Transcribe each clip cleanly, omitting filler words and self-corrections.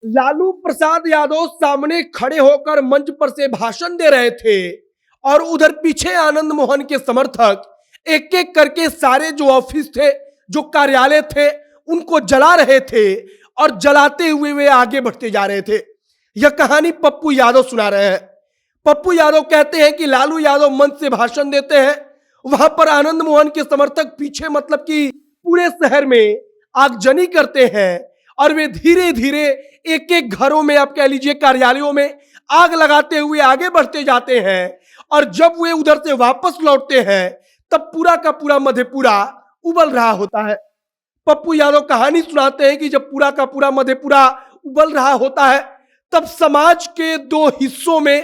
लालू प्रसाद यादव सामने खड़े होकर मंच पर से भाषण दे रहे थे और उधर पीछे आनंद मोहन के समर्थक एक एक करके सारे जो ऑफिस थे, जो कार्यालय थे, उनको जला रहे थे और जलाते हुए वे आगे बढ़ते जा रहे थे। यह कहानी पप्पू यादव सुना रहे हैं। पप्पू यादव कहते हैं कि लालू यादव मंच से भाषण देते हैं, वहां पर आनंद मोहन के समर्थक पीछे मतलब कि पूरे शहर में आगजनी करते हैं और वे धीरे धीरे एक एक घरों में, आप कह लीजिए कार्यालयों में आग लगाते हुए आगे बढ़ते जाते हैं। और जब वे उधर से वापस लौटते हैं तब पूरा का पूरा मधेपुरा उबल रहा होता है। पप्पू यादव कहानी सुनाते हैं कि जब पूरा का पूरा मधेपुरा उबल रहा होता है तब समाज के दो हिस्सों में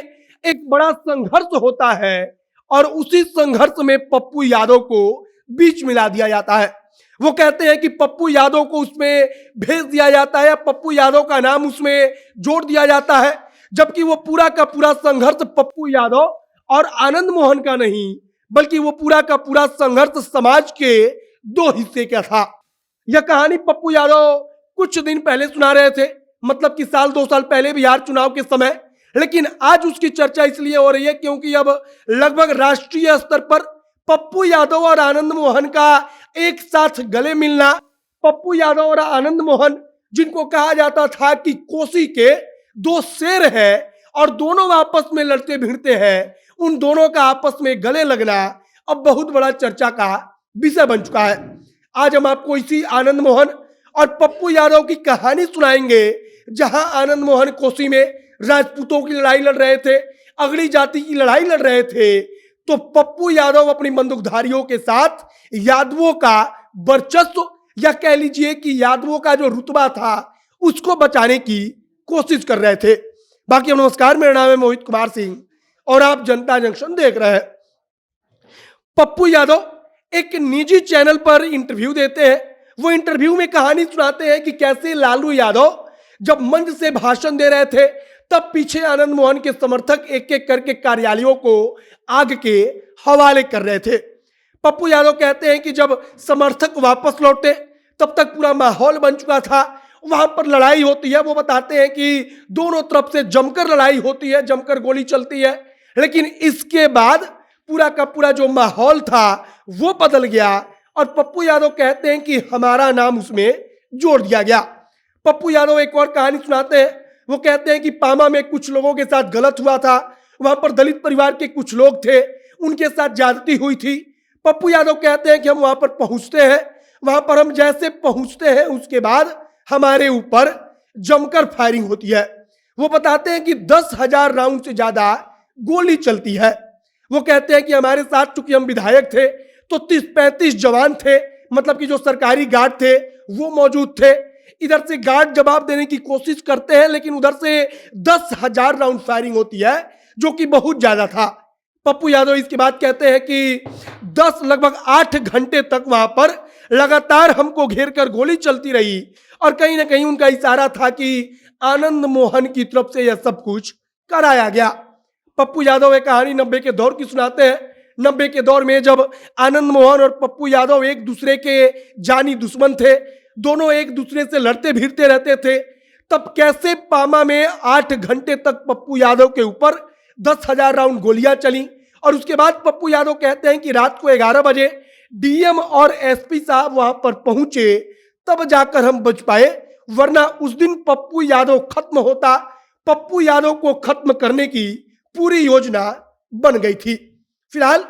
एक बड़ा संघर्ष होता है और उसी संघर्ष में पप्पू यादव को बीच मिला दिया जाता है। वो कहते हैं कि पप्पू यादव को उसमें भेज दिया जाता है, पप्पू यादव का नाम उसमें जोड़ दिया जाता है, जबकि वो पूरा का पूरा संघर्ष पप्पू यादव और आनंद मोहन का नहीं, बल्कि वो पूरा का पूरा संघर्ष समाज के दो हिस्से का था। यह कहानी पप्पू यादव कुछ दिन पहले सुना रहे थे, मतलब कि साल 2 साल पहले बिहार चुनाव के समय। लेकिन आज उसकी चर्चा इसलिए हो रही है क्योंकि अब लगभग राष्ट्रीय स्तर पर पप्पू यादव और आनंद मोहन का एक साथ गले मिलना, पप्पू यादव और आनंद मोहन जिनको कहा जाता था कि कोसी के दो शेर हैं और दोनों आपस में लड़ते भिड़ते हैं, उन दोनों का आपस में गले लगना अब बहुत बड़ा चर्चा का विषय बन चुका है। आज हम आपको इसी आनंद मोहन और पप्पू यादव की कहानी सुनाएंगे, जहां आनंद मोहन कोसी में राजपूतों की लड़ाई लड़ रहे थे, अगड़ी जाति की लड़ाई लड़ रहे थे, तो पप्पू यादव अपनी बंदूकधारियों के साथ यादवों का वर्चस्व या कह लीजिए कि यादवों का जो रुतबा था उसको बचाने की कोशिश कर रहे थे। बाकी नमस्कार, मेरा नाम है मोहित कुमार सिंह और आप जनता जंक्शन देख रहे हैं। पप्पू यादव एक निजी चैनल पर इंटरव्यू देते हैं। वो इंटरव्यू में कहानी सुनाते हैं कि कैसे लालू यादव जब मंच से भाषण दे रहे थे तब पीछे आनंद मोहन के समर्थक एक एक करके कार्यालयों को आग के हवाले कर रहे थे। पप्पू यादव कहते हैं कि जब समर्थक वापस लौटे तब तक पूरा माहौल बन चुका था, वहां पर लड़ाई होती है। वो बताते हैं कि दोनों तरफ से जमकर लड़ाई होती है, जमकर गोली चलती है, लेकिन इसके बाद पूरा का पूरा जो माहौल था वो बदल गया और पप्पू यादव कहते हैं कि हमारा नाम उसमें जोड़ दिया गया। पप्पू यादव एक और कहानी सुनाते हैं। वो कहते हैं कि पामा में कुछ लोगों के साथ गलत हुआ था, वहां पर दलित परिवार के कुछ लोग थे, उनके साथ ज्यादती हुई थी। पप्पू यादव कहते हैं कि हम वहां पर पहुंचते हैं, वहां पर हम जैसे पहुंचते हैं उसके बाद हमारे ऊपर जमकर फायरिंग होती है। वो बताते हैं कि 10,000 राउंड से ज्यादा गोली चलती है। वो कहते हैं कि हमारे साथ चूंकि हम विधायक थे तो 30-35 जवान थे, मतलब कि जो सरकारी गार्ड थे वो मौजूद थे। इधर से गार्ड जवाब देने की कोशिश करते हैं लेकिन उधर से 10,000 राउंड फायरिंग होती है, जो कि बहुत ज्यादा था। पप्पू यादव इसके बाद कहते हैं कि लगभग 8 घंटे तक वहां पर लगातार हमको घेर कर गोली चलती रही और कहीं ना कहीं उनका इशारा था कि आनंद मोहन की तरफ से यह सब कुछ कराया गया। पप्पू यादव एक कहानी 90 के दौर की सुनाते हैं। 90 के दौर में जब आनंद मोहन और पप्पू यादव एक दूसरे के जानी दुश्मन थे, दोनों एक दूसरे से लड़ते भिड़ते रहते थे, तब कैसे पामा में 8 घंटे तक पप्पू यादव के ऊपर 10,000 राउंड गोलियां चली। और उसके बाद पप्पू यादव कहते हैं कि रात को 11 बजे डीएम और एसपी साहब वहां पर पहुंचे, तब जाकर हम बच पाए, वरना उस दिन पप्पू यादव खत्म होता। पप्पू यादव को खत्म करने की पूरी योजना बन गई थी। फिलहाल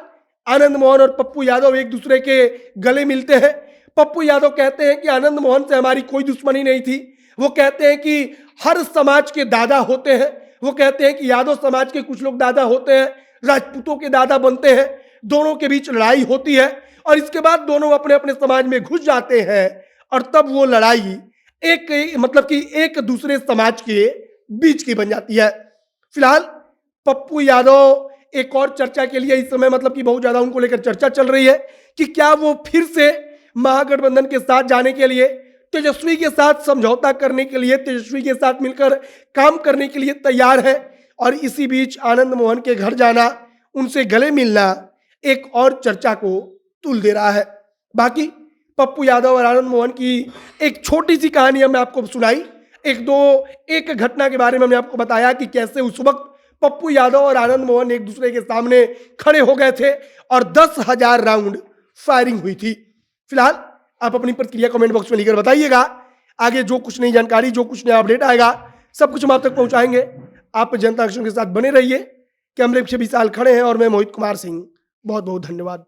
आनंद मोहन और पप्पू यादव एक दूसरे के गले मिलते हैं। पप्पू यादव कहते हैं कि आनंद मोहन से हमारी कोई दुश्मनी नहीं थी। वो कहते हैं कि हर समाज के दादा होते हैं। वो कहते हैं कि यादव समाज के कुछ लोग दादा होते हैं, राजपूतों के दादा बनते हैं, दोनों के बीच लड़ाई होती है और इसके बाद दोनों अपने अपने समाज में घुस जाते हैं और तब वो लड़ाई मतलब कि एक दूसरे समाज के बीच की बन जाती है। फिलहाल पप्पू यादव एक और चर्चा के लिए इस समय मतलब कि बहुत ज्यादा उनको लेकर चर्चा चल रही है कि क्या वो फिर से महागठबंधन के साथ जाने के लिए, तेजस्वी के साथ समझौता करने के लिए, तेजस्वी के साथ मिलकर काम करने के लिए तैयार है। और इसी बीच आनंद मोहन के घर जाना, उनसे गले मिलना एक और चर्चा को तुल दे रहा है। बाकी पप्पू यादव और आनंद मोहन की एक छोटी सी कहानी हमने आपको सुनाई। एक घटना के बारे में हमने आपको बताया कि कैसे उस वक्त पप्पू यादव और आनंद मोहन एक दूसरे के सामने खड़े हो गए थे और 10,000 राउंड फायरिंग हुई थी। फिलहाल आप अपनी प्रतिक्रिया कमेंट बॉक्स में लिखकर बताइएगा। आगे जो कुछ नई जानकारी, जो कुछ नया अपडेट आएगा, सब कुछ हम आप तक पहुंचाएंगे। आप जनता एक्शन के साथ बने रहिए। कैमरे पीछे विशाल खड़े हैं और मैं मोहित कुमार सिंह। बहुत बहुत धन्यवाद।